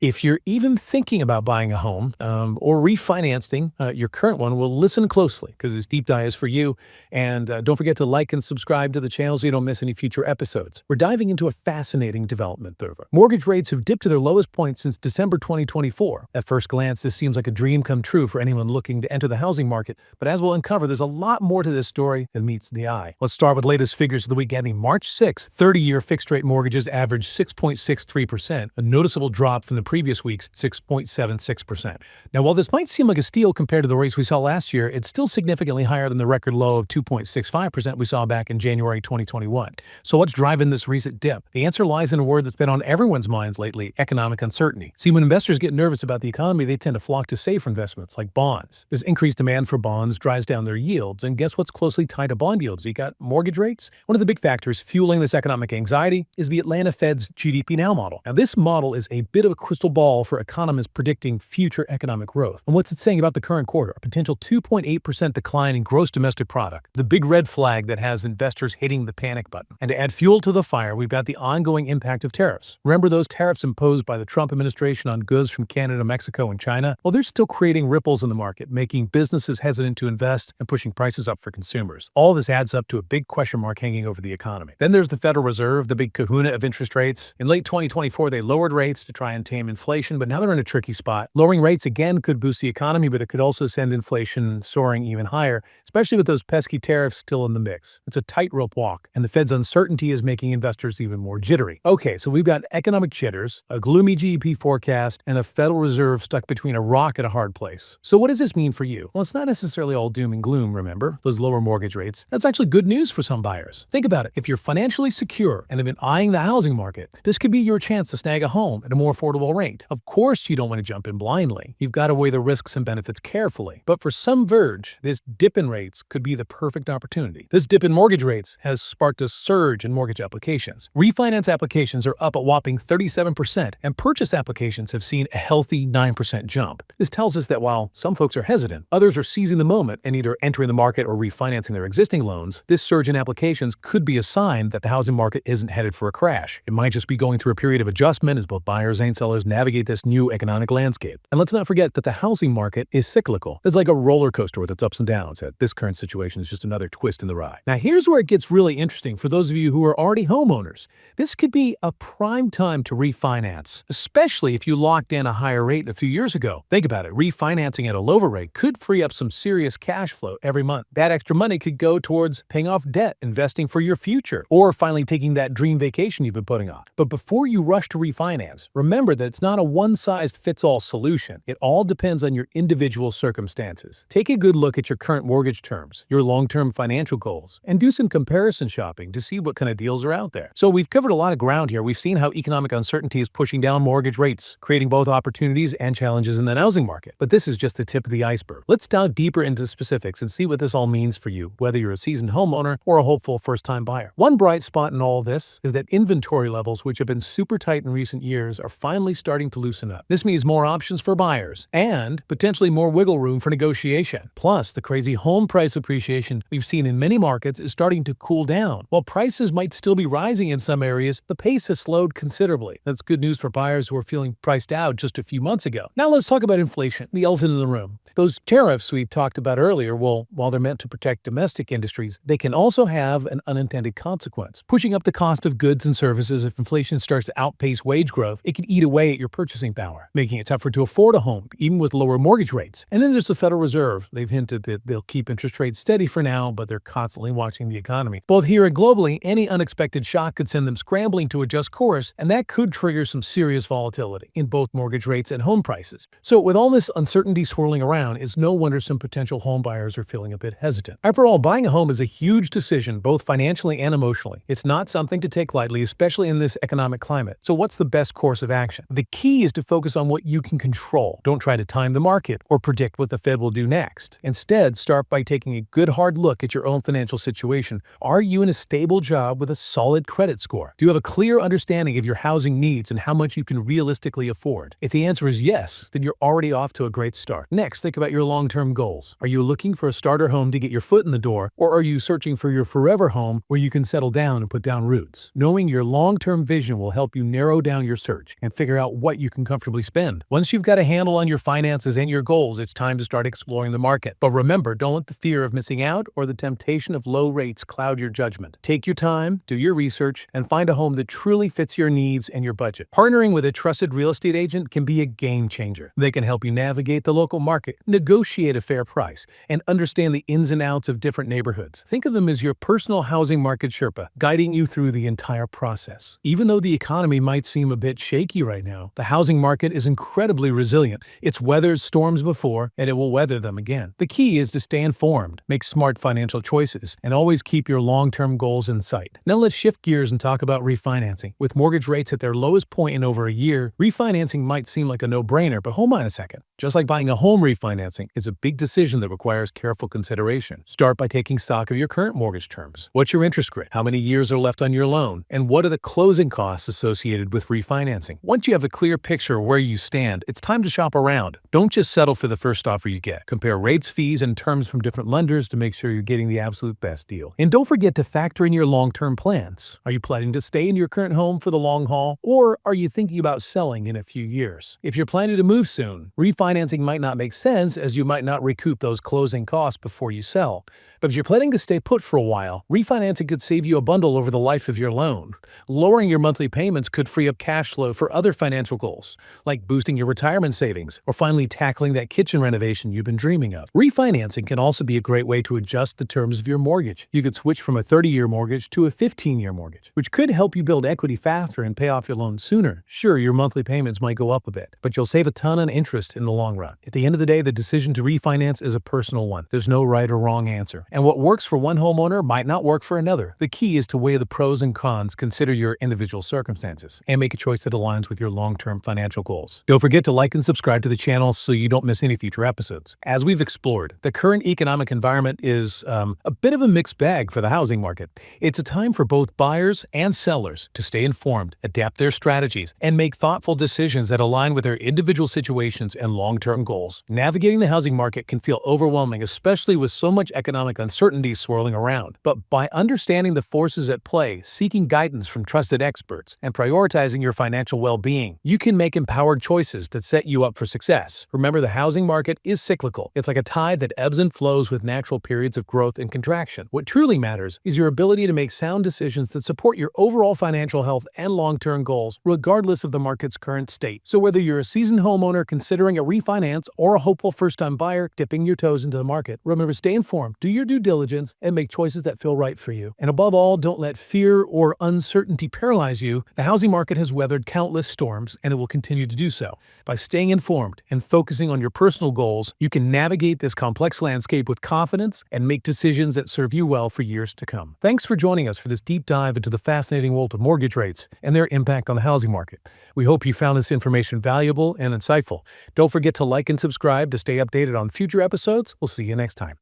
If you're even thinking about buying a home or refinancing your current one, well, listen closely because this deep dive is for you. And don't forget to like and subscribe to the channel so you don't miss any future episodes. We're diving into a fascinating development. Mortgage rates have dipped to their lowest point since December 2024. At first glance, this seems like a dream come true for anyone looking to enter the housing market. But as we'll uncover, there's a lot more to this story than meets the eye. Let's start with latest figures of the week ending March 6th. 30-year fixed-rate mortgages averaged 6.63%, a noticeable drop from the previous week's 6.76%. Now, while this might seem like a steal compared to the rates we saw last year, it's still significantly higher than the record low of 2.65% we saw back in January 2021. So what's driving this recent dip? The answer lies in a word that's been on everyone's minds lately: economic uncertainty. See, when investors get nervous about the economy, they tend to flock to safer investments like bonds. There's increased demand for bonds drives down their yields, and guess what's closely tied to bond yields? You got mortgage rates. One of the big factors fueling this economic anxiety is the Atlanta Fed's GDP Now model. Now, this model is a bit of a crystal ball for economists predicting future economic growth. And what's it saying about the current quarter? A potential 2.8% decline in gross domestic product. The big red flag that has investors hitting the panic button. And to add fuel to the fire, we've got the ongoing impact of tariffs. Remember those tariffs imposed by the Trump administration on goods from Canada, Mexico, and China? Well, they're still creating ripples in the market, making businesses hesitant to invest and pushing prices up for consumers. All this adds up to a big question mark hanging over the economy. Then there's the Federal Reserve, the big kahuna of interest rates. In late 2024, they lowered rates to try and tame inflation, but now they're in a tricky spot. Lowering rates again could boost the economy, but it could also send inflation soaring even higher, especially with those pesky tariffs still in the mix. It's a tightrope walk, and the Fed's uncertainty is making investors even more jittery. Okay, so we've got economic jitters, a gloomy GDP forecast, and a Federal Reserve stuck between a rock and a hard place. So what does this mean for you? Well, it's not necessarily all doom and gloom, remember? Those lower mortgage rates. That's actually good news for some buyers. Think about it. If you're financially secure and have been eyeing the housing market, this could be your chance to snag a home at a more affordable rate. Of course, you don't want to jump in blindly. You've got to weigh the risks and benefits carefully. But for some verge, this dip in rates could be the perfect opportunity. This dip in mortgage rates has sparked a surge in mortgage applications. Refinance applications are up a whopping 37%, and purchase applications have seen a healthy 9% jump. This tells us that while some folks are hesitant, others are seizing the moment and either entering the market or refinancing their existing loans. This surge in applications could be a sign that the housing market isn't headed for a crash. It might just be going through a period of adjustment as both buyers and sellers navigate this new economic landscape. And let's not forget that the housing market is cyclical. It's like a roller coaster with its ups and downs. This current situation is just another twist in the ride. Now, here's where it gets really interesting for those of you who are already homeowners. This could be a prime time to refinance, especially if you locked in a higher rate a few years ago. Think about it. Refinancing at a lower rate could free up some serious cash flow every month. That extra money could go towards paying off debt, investing for your future, or finally taking that dream vacation you've been putting off. But before you rush to refinance, remember that it's not a one-size-fits-all solution. It all depends on your individual circumstances. Take a good look at your current mortgage terms, your long-term financial goals, and do some comparison shopping to see what kind of deals are out there. So we've covered a lot of ground here. We've seen how economic uncertainty is pushing down mortgage rates, creating both opportunities and challenges in the housing market. But this is just the tip of the iceberg. Let's dive deeper into specifics and see what this all means for you, whether you're a seasoned homeowner or a hopeful first-time buyer. One bright spot in all this is that inventory levels, which have been super tight in recent years, are finally starting to loosen up. This means more options for buyers and potentially more wiggle room for negotiation. Plus, the crazy home price appreciation we've seen in many markets is starting to cool down. While prices might still be rising in some areas, the pace has slowed considerably. That's good news for buyers who are feeling priced out just a few months ago. Now let's talk about inflation, the elephant in the room. Those tariffs we talked about earlier, well, while they're meant to protect domestic industries, they can also have an unintended consequence. Pushing up the cost of goods and services. If inflation starts to outpace wage growth, it can eat away at your purchasing power, making it tougher to afford a home, even with lower mortgage rates. And then there's the Federal Reserve. They've hinted that they'll keep interest rates steady for now, but they're constantly watching the economy. Both here and globally, any unexpected shock could send them scrambling to adjust course, and that could trigger some serious volatility in both mortgage rates and home prices. So with all this uncertainty swirling around, it's no wonder some potential home buyers are feeling a bit hesitant. After all, buying a home is a huge decision, both financially and emotionally. It's not something to take lightly, especially in this economic climate. So what's the best course of action? The key is to focus on what you can control. Don't try to time the market or predict what the Fed will do next. Instead, start by taking a good hard look at your own financial situation. Are you in a stable job with a solid credit score? Do you have a clear understanding of your housing needs and how much you can realistically afford? If the answer is yes, then you're already off to a great start. Next, think about your long-term goals. Are you looking for a starter home to get your foot in the door, or are you searching for your forever home where you can settle down and put down roots? Knowing your long-term vision will help you narrow down your search and figure out about what you can comfortably spend. Once you've got a handle on your finances and your goals, it's time to start exploring the market. But remember, don't let the fear of missing out or the temptation of low rates cloud your judgment. Take your time, do your research, and find a home that truly fits your needs and your budget. Partnering with a trusted real estate agent can be a game changer. They can help you navigate the local market, negotiate a fair price, and understand the ins and outs of different neighborhoods. Think of them as your personal housing market Sherpa, guiding you through the entire process. Even though the economy might seem a bit shaky right now, the housing market is incredibly resilient. It's weathered storms before, and it will weather them again. The key is to stay informed, make smart financial choices, and always keep your long-term goals in sight. Now let's shift gears and talk about refinancing. With mortgage rates at their lowest point in over a year, refinancing might seem like a no-brainer, but hold on a second. Just like buying a home, refinancing is a big decision that requires careful consideration. Start by taking stock of your current mortgage terms. What's your interest rate? How many years are left on your loan? And what are the closing costs associated with refinancing? Once you have a clear picture of where you stand, it's time to shop around. Don't just settle for the first offer you get. Compare rates, fees, and terms from different lenders to make sure you're getting the absolute best deal. And don't forget to factor in your long-term plans. Are you planning to stay in your current home for the long haul, or are you thinking about selling in a few years? If you're planning to move soon, refinancing might not make sense as you might not recoup those closing costs before you sell. But if you're planning to stay put for a while, refinancing could save you a bundle over the life of your loan. Lowering your monthly payments could free up cash flow for other financial goals, like boosting your retirement savings or finally tackling that kitchen renovation you've been dreaming of. Refinancing can also be a great way to adjust the terms of your mortgage. You could switch from a 30-year mortgage to a 15-year mortgage, which could help you build equity faster and pay off your loan sooner. Sure, your monthly payments might go up a bit, but you'll save a ton on interest in the long run. At the end of the day, the decision to refinance is a personal one. There's no right or wrong answer. And what works for one homeowner might not work for another. The key is to weigh the pros and cons, consider your individual circumstances, and make a choice that aligns with your long-term financial goals. Don't forget to like and subscribe to the channel so you don't miss any future episodes. As we've explored, the current economic environment is a bit of a mixed bag for the housing market. It's a time for both buyers and sellers to stay informed, adapt their strategies, and make thoughtful decisions that align with their individual situations and long-term goals. Navigating the housing market can feel overwhelming, especially with so much economic uncertainty swirling around. But by understanding the forces at play, seeking guidance from trusted experts, and prioritizing your financial well-being, you can make empowered choices that set you up for success. Remember, the housing market is cyclical. It's like a tide that ebbs and flows with natural periods of growth and contraction. What truly matters is your ability to make sound decisions that support your overall financial health and long-term goals, regardless of the market's current state. So whether you're a seasoned homeowner considering a refinance or a hopeful first-time buyer dipping your toes into the market, remember, stay informed, do your due diligence, and make choices that feel right for you. And above all, don't let fear or uncertainty paralyze you. The housing market has weathered countless storms, and it will continue to do so. By staying informed and focusing on your personal goals, you can navigate this complex landscape with confidence and make decisions that serve you well for years to come. Thanks for joining us for this deep dive into the fascinating world of mortgage rates and their impact on the housing market. We hope you found this information valuable and insightful. Don't forget to like and subscribe to stay updated on future episodes. We'll see you next time.